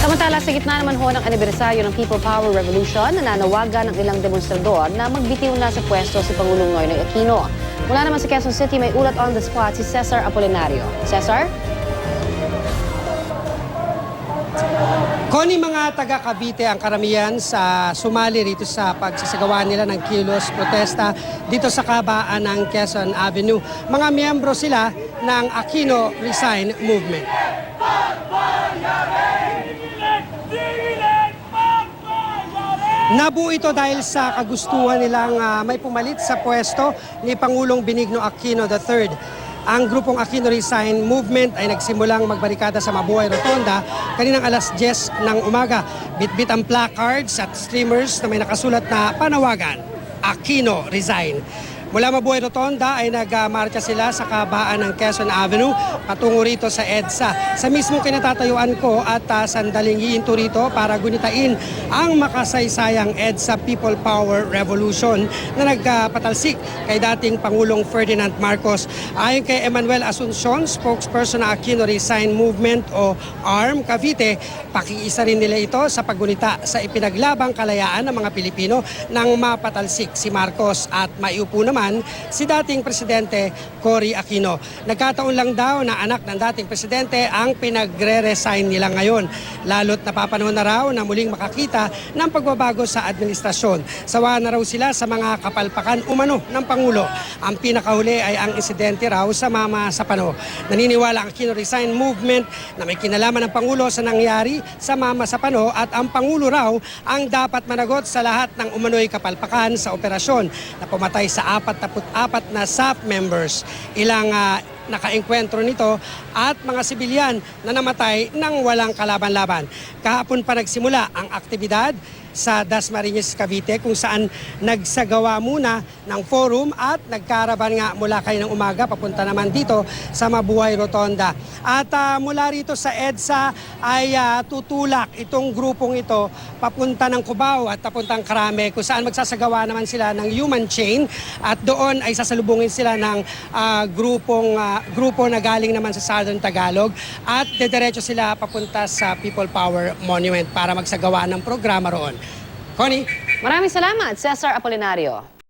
Samantala, sa gitna naman ho ng anibersaryo ng People Power Revolution, nananawagan ng ilang demonstrador na magbitiw na sa pwesto si Pangulong Noynoy Aquino. Mula naman sa Quezon City, may ulat on the spot si Cesar Apolinario. Cesar? Koni, mga taga Cavite ang karamihan sa sumali rito sa pagsasagawa nila ng kilos protesta dito sa kabaan ng Quezon Avenue. Mga miyembro sila ng Aquino Resign Movement. Nabuo ito dahil sa kagustuhan nilang may pumalit sa pwesto ni Pangulong Benigno Aquino III. Ang grupong Aquino Resign Movement ay nagsimulang magbarikada sa Mabuhay Rotonda kaninang alas 10 ng umaga. Bitbit ang placards at streamers na may nakasulat na panawagan, Aquino Resign. Mula Mabuhay Rotonda ay nagmarcha sila sa kabaan ng Quezon Avenue patungo rito sa EDSA. Sa mismong kinatatayuan ko at sandaling hihinto rito para gunitain ang makasaysayang EDSA People Power Revolution na nagpatalsik kay dating Pangulong Ferdinand Marcos. Ayon kay Emmanuel Asuncion, spokesperson ng Aquino Resign Movement o ARM Cavite, pakiisa rin nila ito sa paggunita sa ipinaglabang kalayaan ng mga Pilipino nang mapatalsik si Marcos at maiupo naman si dating Presidente Cory Aquino. Nagkataon lang daw na anak ng dating Presidente ang pinagre-resign nila ngayon. Lalo't napapanahon na raw na muling makakita ng pagbabago sa administrasyon. Sawa na raw sila sa mga kapalpakan umano ng Pangulo. Ang pinakahuli ay ang insidente raw sa Mama Sapano. Naniniwala ang Aquino Resign Movement na may kinalaman ng Pangulo sa nangyari sa Mama Sapano at ang Pangulo raw ang dapat managot sa lahat ng umano'y kapalpakan sa operasyon na pumatay sa 44 na SAF members. Ilang nakaengkwentro nito at mga sibilyan na namatay nang walang kalaban-laban. Kahapon pa nagsimula ang aktibidad sa Dasmariñas, Cavite kung saan nagsagawa muna ng forum at nagkaraban nga mula kayo ng umaga papunta naman dito sa Mabuhay Rotonda. At mula rito sa EDSA ay tutulak itong grupong ito papunta ng Cubao at papuntang Krame kung saan magsasagawa naman sila ng human chain at doon ay sasalubungin sila ng grupo na galing naman sa Southern Tagalog at dediretso sila papunta sa People Power Monument para magsagawa ng programa roon. Connie? Maraming salamat, Cesar Apolinario.